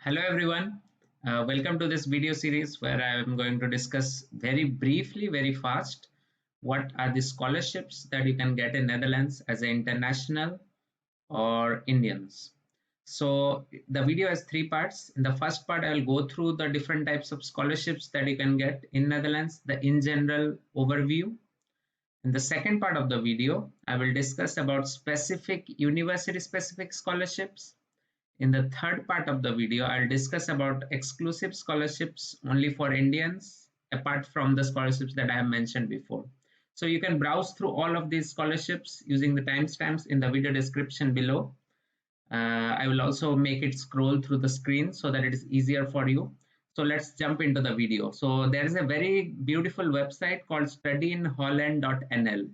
Hello everyone. Welcome to this video series where I am going to discuss very briefly, very fast, what are the scholarships that you can get in Netherlands as an international or Indians. So the video has three parts. In the first part, I will go through the different types of scholarships that you can get in Netherlands, the in general overview. In the second part of the video, I will discuss about specific university specific scholarships. In the third part of the video, I'll discuss about exclusive scholarships only for Indians, apart from the scholarships that I have mentioned before. So you can browse through all of these scholarships using the timestamps in the video description below. I will also make it scroll through the screen so that it is easier for you. So let's jump into the video. So there is a very beautiful website called studyinholland.nl.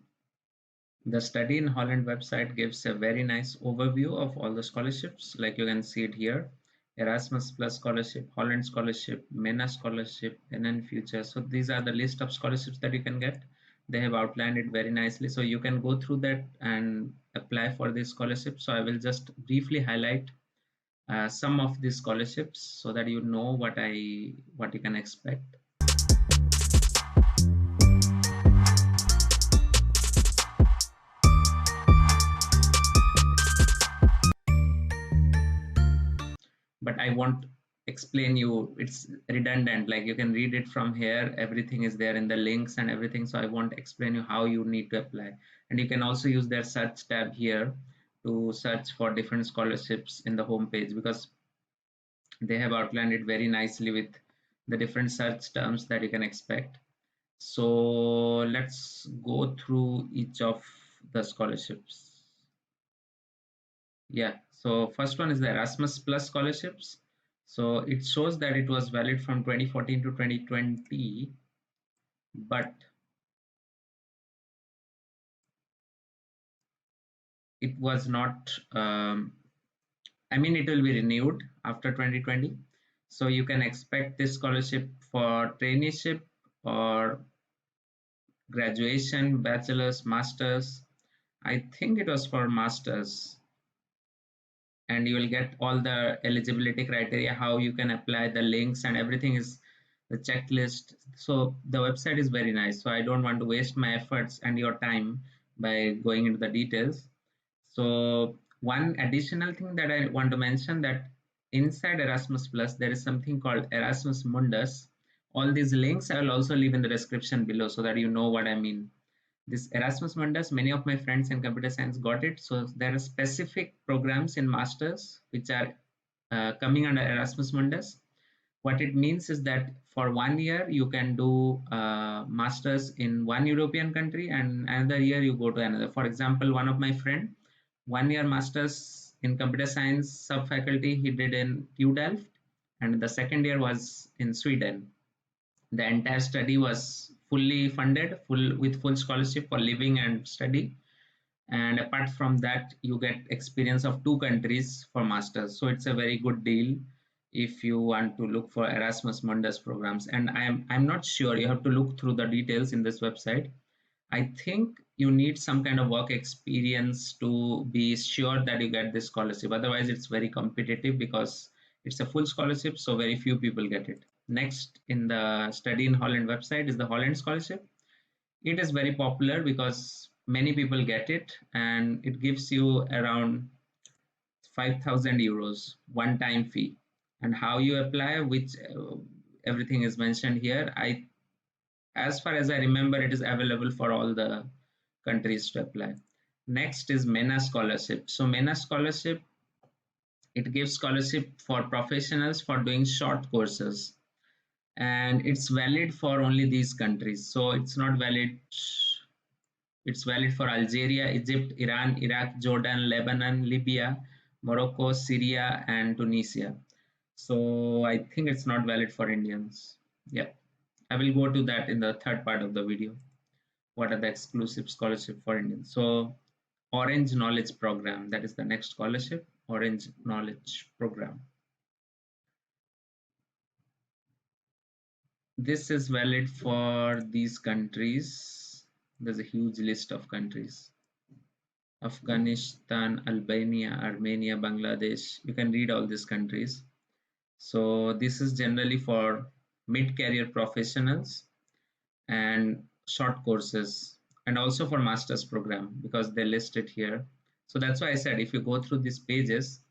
The Study in Holland website gives a very nice overview of all the scholarships, like you can see it here. Erasmus Plus Scholarship, Holland Scholarship, MENA Scholarship, NN Future. So these are the list of scholarships that you can get. They have outlined it very nicely. So you can go through that and apply for this scholarship. So I will just briefly highlight some of these scholarships so that you know what you can expect. But I won't explain you, it's redundant, like you can read it from here, everything is there in the links and everything, so I won't explain you how you need to apply. And you can also use their search tab here to search for different scholarships in the home page, because they have outlined it very nicely with the different search terms that you can expect. So let's go through each of the scholarships. Yeah, so first one is the Erasmus Plus scholarships. So it shows that it was valid from 2014 to 2020, but it was not, I mean, it will be renewed after 2020. So you can expect this scholarship for traineeship or graduation, bachelor's, master's. I think it was for master's, and you will get all the eligibility criteria, how you can apply, the links and everything is the checklist. So the website is very nice, so I don't want to waste my efforts and your time by going into the details. So one additional thing that I want to mention, that inside Erasmus Plus there is something called Erasmus Mundus. All these links I will also leave in the description below so that you know what I mean. This Erasmus Mundus, many of my friends in computer science got it. So there are specific programs in masters which are coming under Erasmus Mundus. What it means is that for 1 year you can do masters in one European country, and another year you go to another. For example, one of my friend, 1 year masters in computer science sub faculty he did in TU Delft, and the second year was in Sweden. The entire study was fully funded, full scholarship for living and study. And apart from that, you get experience of two countries for masters. So it's a very good deal if you want to look for Erasmus Mundus programs. And I'm not sure, you have to look through the details in this website. I think you need some kind of work experience to be sure that you get this scholarship. Otherwise, it's very competitive because it's a full scholarship, so very few people get it. Next, in the Study in Holland website is the Holland Scholarship. It is very popular because many people get it, and it gives you around 5,000 euros one time fee. And how you apply, which everything is mentioned here. As far as I remember, it is available for all the countries to apply. Next is MENA scholarship. So MENA scholarship, it gives scholarship for professionals for doing short courses, and it's valid for only these countries. So it's not valid, it's valid for Algeria, Egypt, Iran, Iraq, Jordan, Lebanon, Libya, Morocco, Syria, and Tunisia. So I think it's not valid for Indians. Yeah, I will go to that in the third part of the video. What are the exclusive scholarship for Indians? So Orange Knowledge Program, that is the next scholarship, Orange Knowledge Program. This is valid for these countries. There's a huge list of countries: Afghanistan, Albania, Armenia, Bangladesh. You can read all these countries. So this is generally for mid-career professionals and short courses, and also for master's program because they list it here. So that's why I said if you go through these pages,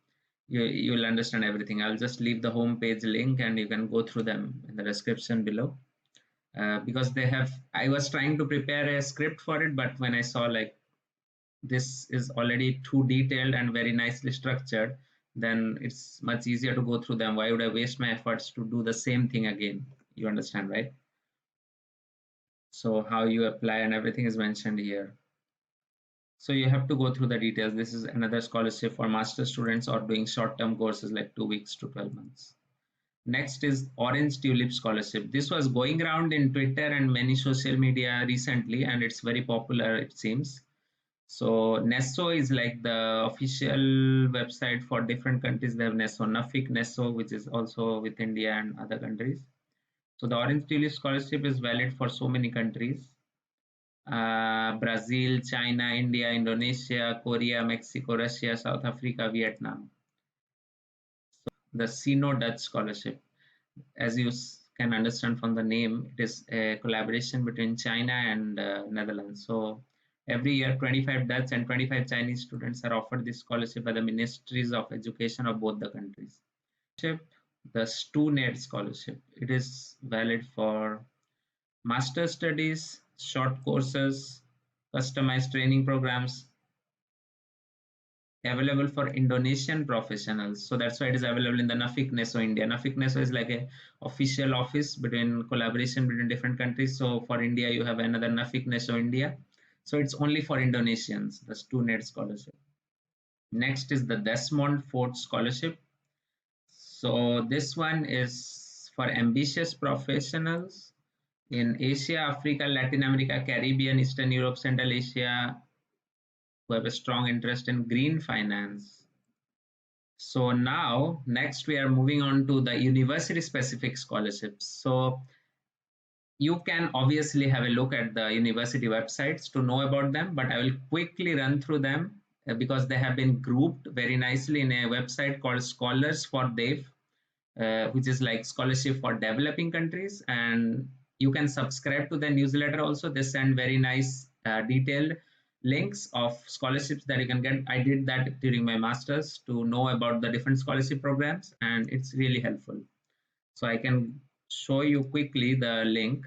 you'll understand everything. I'll just leave the home page link and you can go through them in the description below. Because they have, I was trying to prepare a script for it, but when I saw like this is already too detailed and very nicely structured, then it's much easier to go through them. Why would I waste my efforts to do the same thing again? You understand, right? So how you apply and everything is mentioned here. So you have to go through the details. This is another scholarship for master students or doing short-term courses like 2 weeks to 12 months. Next is Orange Tulip Scholarship. This was going around in Twitter and many social media recently, and it's very popular, it seems. So Nesso is like the official website for different countries. They have Nesso, Nafik Nesso, which is also with India and other countries. So the Orange Tulip Scholarship is valid for so many countries. Brazil, China, India, Indonesia, Korea, Mexico, Russia, South Africa, Vietnam. So the Sino Dutch Scholarship, as you can understand from the name, it is a collaboration between China and Netherlands. So every year, 25 Dutch and 25 Chinese students are offered this scholarship by the ministries of education of both the countries. The StuNet Scholarship, it is valid for master studies, short courses, customized training programs, available for Indonesian professionals. So that's why it is available in the Nafik Neso India. Nafik Neso is like a official office between collaboration between different countries. So for India, you have another Nafik Neso India. So it's only for Indonesians, the StuNet scholarship. Next is the Desmond Ford Scholarship. So this one is for ambitious professionals in Asia, Africa, Latin America, Caribbean, Eastern Europe, Central Asia, who have a strong interest in green finance. So now, next we are moving on to the university specific scholarships. So you can obviously have a look at the university websites to know about them, but I will quickly run through them because they have been grouped very nicely in a website called Scholars for Dev, which is like scholarship for developing countries. And you can subscribe to the newsletter also. They send very nice detailed links of scholarships that you can get. I did that during my masters to know about the different scholarship programs, and it's really helpful. So I can show you quickly the link.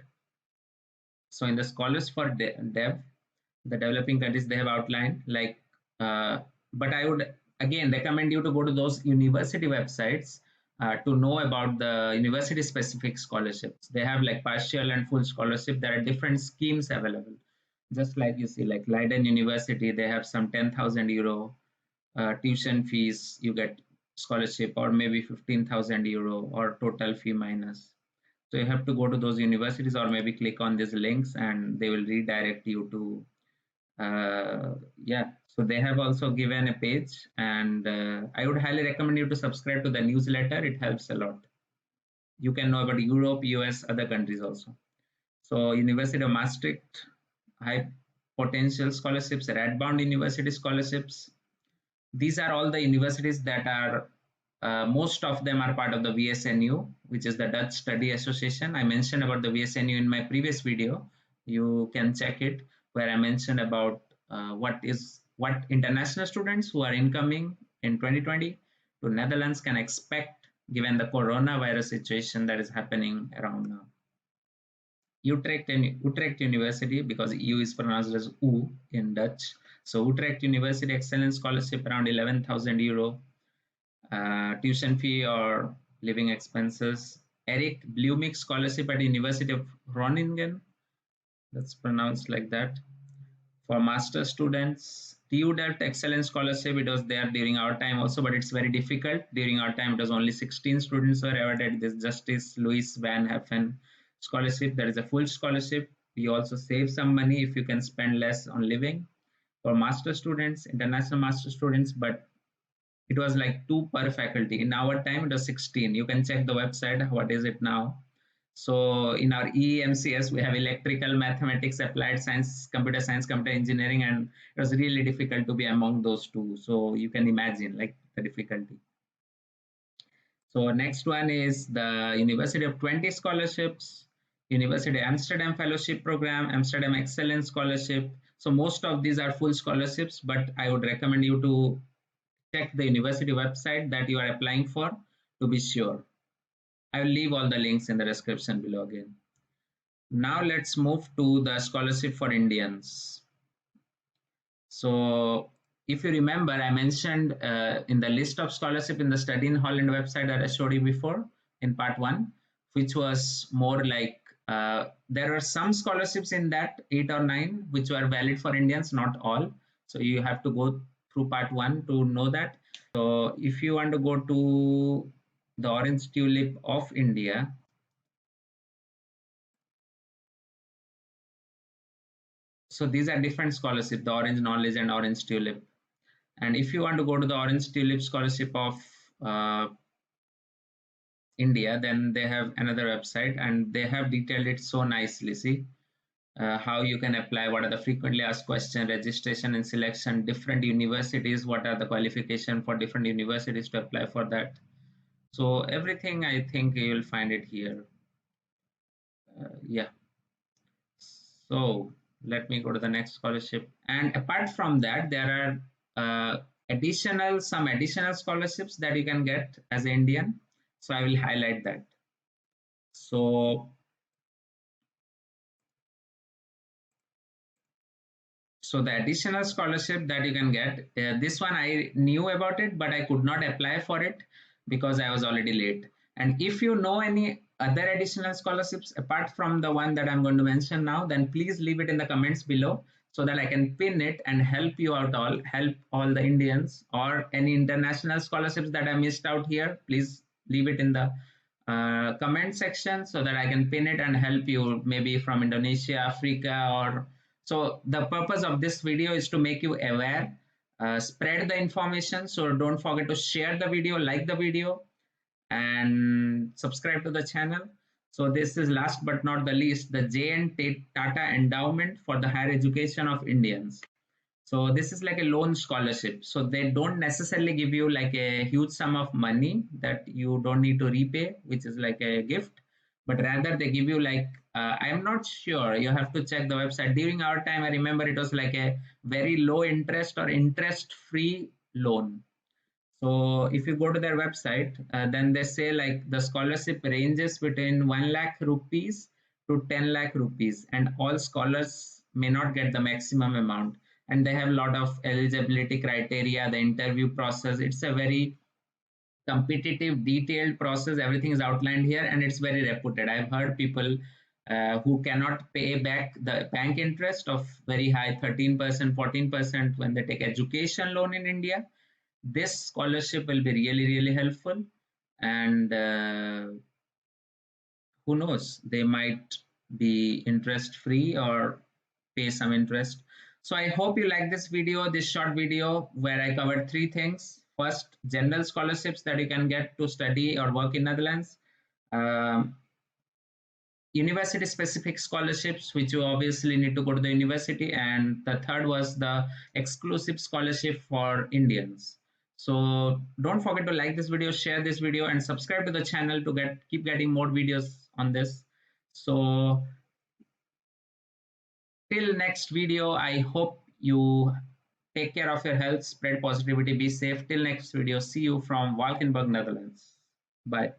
So in the Scholars for Dev, the developing countries, they have outlined like, but I would again recommend you to go to those university websites to know about the university specific scholarships. They have like partial and full scholarship. There are different schemes available. Just like you see, like Leiden University, they have some 10,000 euro tuition fees. You get scholarship, or maybe 15,000 euro, or total fee minus. So you have to go to those universities, or maybe click on these links, and they will redirect you to yeah, so they have also given a page, and I would highly recommend you to subscribe to the newsletter. It helps a lot. You can know about Europe, US, other countries also. So University of Maastricht, high potential scholarships, Radboud University scholarships. These are all the universities that are, most of them are part of the VSNU, which is the Dutch Study Association. I mentioned about the VSNU in my previous video. You can check it, where I mentioned about what international students who are incoming in 2020 to Netherlands can expect given the coronavirus situation that is happening around now. Utrecht University, because U is pronounced as U in Dutch. So Utrecht University Excellence Scholarship around 11,000 euro, tuition fee or living expenses. Eric Blumik Scholarship at University of Groningen, that's pronounced like that. For master students, TU Delft Excellence Scholarship, it was there during our time also, but it's very difficult. During our time, it was only 16 students were awarded this Justice Louis Van Haffen scholarship. That is a full scholarship. You also save some money if you can spend less on living. For master students, international master students, but it was like 2 per faculty. In our time, it was 16. You can check the website. What is it now? So in our EMCS, we have electrical, mathematics, applied science, computer engineering, and it was really difficult to be among those two. So you can imagine like the difficulty. So next one is the University of Twente scholarships, University Amsterdam Fellowship Program, Amsterdam Excellence Scholarship. So most of these are full scholarships, but I would recommend you to check the university website that you are applying for to be sure. I will leave all the links in the description below again. Now let's move to the scholarship for Indians. So if you remember, I mentioned in the list of scholarship in the Study in Holland website that I showed you before in part one, which was more like there are some scholarships in that 8 or 9 which were valid for Indians, not all. So you have to go through part one to know that. So if you want to go to the Orange Tulip of India, so these are different scholarships, the Orange Knowledge and Orange Tulip. And if you want to go to the Orange Tulip Scholarship of uh, India, then they have another website and they have detailed it so nicely. See how you can apply, what are the frequently asked questions, registration and selection, different universities, what are the qualification for different universities to apply for that. So everything I think you will find it here. Yeah. So let me go to the next scholarship. And apart from that, there are some additional scholarships that you can get as an Indian. So I will highlight that. So the additional scholarship that you can get, this one I knew about it, but I could not apply for it because I was already late. And if you know any other additional scholarships apart from the one that I'm going to mention now, then please leave it in the comments below so that I can pin it and help you out help all the Indians, or any international scholarships that I missed out here. Please leave it in the comment section so that I can pin it and help you, maybe from Indonesia, Africa, or so. The purpose of this video is to make you aware, spread the information. So don't forget to share the video, like the video, and subscribe to the channel. So this is last but not the least, the J.N. Tata Endowment for the Higher Education of Indians. So this is like a loan scholarship. So they don't necessarily give you like a huge sum of money that you don't need to repay, which is like a gift, but rather they give you like, I'm not sure, you have to check the website. During our time, I remember it was like a very low interest or interest free loan. So if you go to their website, then they say like the scholarship ranges between 1 lakh rupees to 10 lakh rupees, and all scholars may not get the maximum amount. And they have a lot of eligibility criteria, the interview process. It's a very competitive, detailed process. Everything is outlined here, and it's very reputed. I've heard people who cannot pay back the bank interest of very high 13%, 14% when they take education loan in India. This scholarship will be really, really helpful. And who knows, they might be interest free or pay some interest. So I hope you like this video, this short video where I covered 3 things. First, general scholarships that you can get to study or work in Netherlands. Um, University specific scholarships, which you obviously need to go to the university. And the third was the exclusive scholarship for Indians. So don't forget to like this video, share this video, and subscribe to the channel to keep getting more videos on this. So till next video, I hope you take care of your health, spread positivity, be safe. Till next video, see you from Valkenburg, Netherlands. Bye.